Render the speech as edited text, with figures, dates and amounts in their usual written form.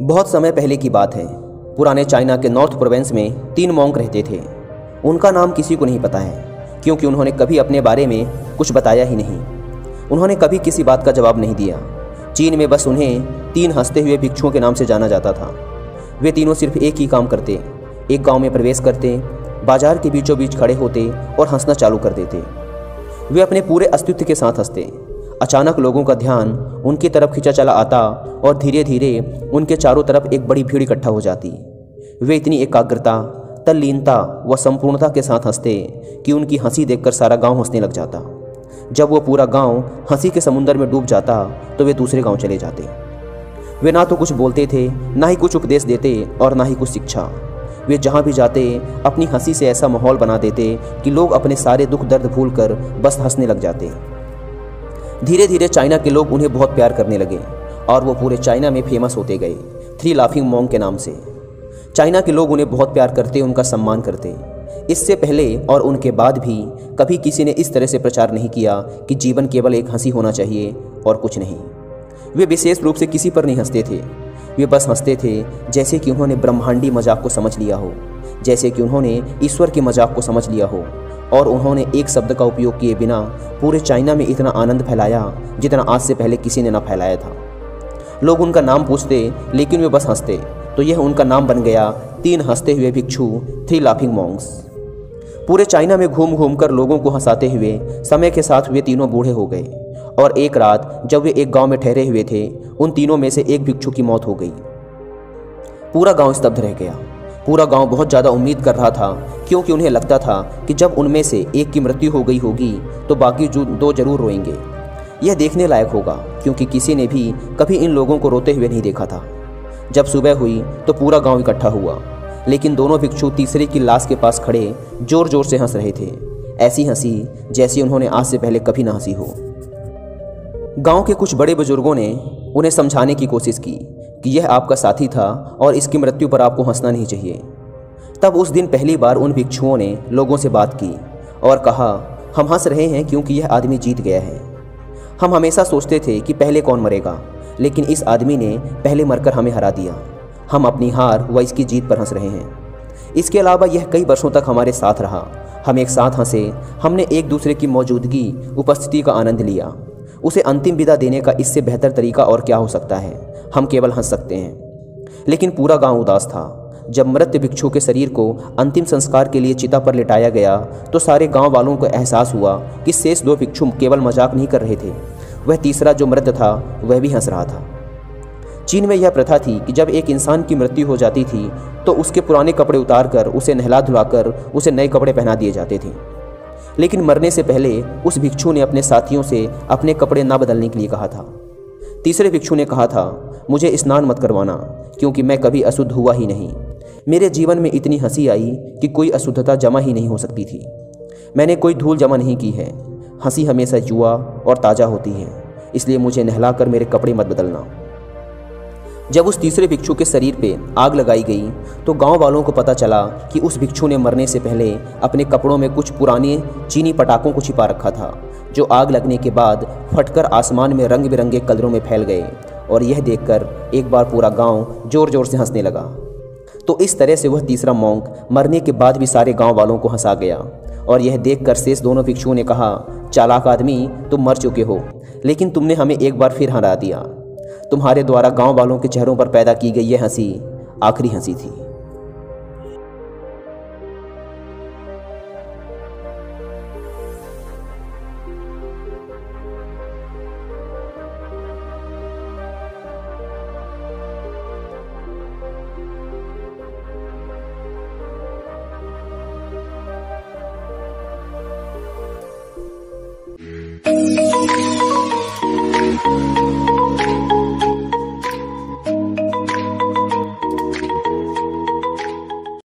बहुत समय पहले की बात है। पुराने चाइना के नॉर्थ प्रोविंस में 3 मॉन्क रहते थे। उनका नाम किसी को नहीं पता है, क्योंकि उन्होंने कभी अपने बारे में कुछ बताया ही नहीं। उन्होंने कभी किसी बात का जवाब नहीं दिया। चीन में बस उन्हें 3 हंसते हुए भिक्षुओं के नाम से जाना जाता था। वे तीनों सिर्फ एक ही काम करते, एक गांव में प्रवेश करते, बाजार के बीचों बीच खड़े होते और हंसना चालू कर देते। वे अपने पूरे अस्तित्व के साथ हंसते। अचानक लोगों का ध्यान उनकी तरफ खींचा चला आता और धीरे धीरे उनके चारों तरफ एक बड़ी भीड़ इकट्ठा हो जाती। वे इतनी एकाग्रता, तल्लीनता व संपूर्णता के साथ हंसते कि उनकी हंसी देखकर सारा गांव हंसने लग जाता। जब वो पूरा गांव हंसी के समुंदर में डूब जाता तो वे दूसरे गांव चले जाते। वे ना तो कुछ बोलते थे, ना ही कुछ उपदेश देते और ना ही कुछ शिक्षा। वे जहाँ भी जाते अपनी हंसी से ऐसा माहौल बना देते कि लोग अपने सारे दुख दर्द भूलकर बस हंसने लग जाते। धीरे धीरे चाइना के लोग उन्हें बहुत प्यार करने लगे और वो पूरे चाइना में फेमस होते गए 3 लाफिंग मॉन्क के नाम से। चाइना के लोग उन्हें बहुत प्यार करते, उनका सम्मान करते। इससे पहले और उनके बाद भी कभी किसी ने इस तरह से प्रचार नहीं किया कि जीवन केवल एक हंसी होना चाहिए और कुछ नहीं। वे विशेष रूप से किसी पर नहीं हंसते थे। वे बस हंसते थे जैसे कि उन्होंने ब्रह्मांडी मजाक को समझ लिया हो, जैसे कि उन्होंने ईश्वर के मजाक को समझ लिया हो, और उन्होंने एक शब्द का उपयोग किए बिना पूरे चाइना में इतना आनंद फैलाया जितना आज से पहले किसी ने न फैलाया था। लोग उनका नाम पूछते लेकिन वे बस हंसते, तो यह उनका नाम बन गया 3 हंसते हुए भिक्षु, 3 लाफिंग मॉन्क्स। पूरे चाइना में घूम घूम कर लोगों को हंसाते हुए समय के साथ वे तीनों बूढ़े हो गए और एक रात जब वे एक गांव में ठहरे हुए थे, उन तीनों में से एक भिक्षु की मौत हो गई। पूरा गांव स्तब्ध रह गया। पूरा गांव बहुत ज़्यादा उम्मीद कर रहा था, क्योंकि उन्हें लगता था कि जब उनमें से एक की मृत्यु हो गई होगी तो बाकी जो 2 जरूर रोएंगे। यह देखने लायक होगा, क्योंकि किसी ने भी कभी इन लोगों को रोते हुए नहीं देखा था। जब सुबह हुई तो पूरा गांव इकट्ठा हुआ, लेकिन दोनों भिक्षु तीसरे की लाश के पास खड़े जोर जोर से हंस रहे थे। ऐसी हंसी जैसी उन्होंने आज से पहले कभी ना हंसी हो। गांव के कुछ बड़े बुजुर्गों ने उन्हें समझाने की कोशिश की कि यह आपका साथी था और इसकी मृत्यु पर आपको हंसना नहीं चाहिए। तब उस दिन पहली बार उन भिक्षुओं ने लोगों से बात की और कहा, हम हंस रहे हैं क्योंकि यह आदमी जीत गया है। हम हमेशा सोचते थे कि पहले कौन मरेगा, लेकिन इस आदमी ने पहले मरकर हमें हरा दिया। हम अपनी हार व इसकी जीत पर हंस रहे हैं। इसके अलावा यह कई वर्षों तक हमारे साथ रहा। हम एक साथ हंसे, हमने एक दूसरे की मौजूदगी, उपस्थिति का आनंद लिया। उसे अंतिम विदा देने का इससे बेहतर तरीका और क्या हो सकता है। हम केवल हंस सकते हैं। लेकिन पूरा गांव उदास था। जब मृत भिक्षु के शरीर को अंतिम संस्कार के लिए चिता पर लिटाया गया तो सारे गांव वालों को एहसास हुआ कि शेष 2 भिक्षु केवल मजाक नहीं कर रहे थे, वह तीसरा जो मृत था वह भी हंस रहा था। चीन में यह प्रथा थी कि जब एक इंसान की मृत्यु हो जाती थी तो उसके पुराने कपड़े उतारकर उसे नहला धुलाकर उसे नए कपड़े पहना दिए जाते थे। लेकिन मरने से पहले उस भिक्षु ने अपने साथियों से अपने कपड़े ना बदलने के लिए कहा था। तीसरे भिक्षु ने कहा था, मुझे स्नान मत करवाना, क्योंकि मैं कभी अशुद्ध हुआ ही नहीं। मेरे जीवन में इतनी हंसी आई कि कोई अशुद्धता जमा ही नहीं हो सकती थी। मैंने कोई धूल जमा नहीं की है। हंसी हमेशा युवा और ताज़ा होती है, इसलिए मुझे नहलाकर मेरे कपड़े मत बदलना। जब उस तीसरे भिक्षु के शरीर पे आग लगाई गई तो गांव वालों को पता चला कि उस भिक्षु ने मरने से पहले अपने कपड़ों में कुछ पुराने चीनी पटाखों को छिपा रखा था, जो आग लगने के बाद फटकर आसमान में रंग बिरंगे कलरों में फैल गए। और यह देखकर एक बार पूरा गांव जोर जोर से हंसने लगा। तो इस तरह से वह तीसरा मॉन्क मरने के बाद भी सारे गांव वालों को हंसा गया। और यह देखकर शेष दोनों भिक्षुओं ने कहा, चालाक आदमी, तुम मर चुके हो, लेकिन तुमने हमें एक बार फिर हरा दिया। तुम्हारे द्वारा गांव वालों के चेहरों पर पैदा की गई यह हंसी आखिरी हंसी थी।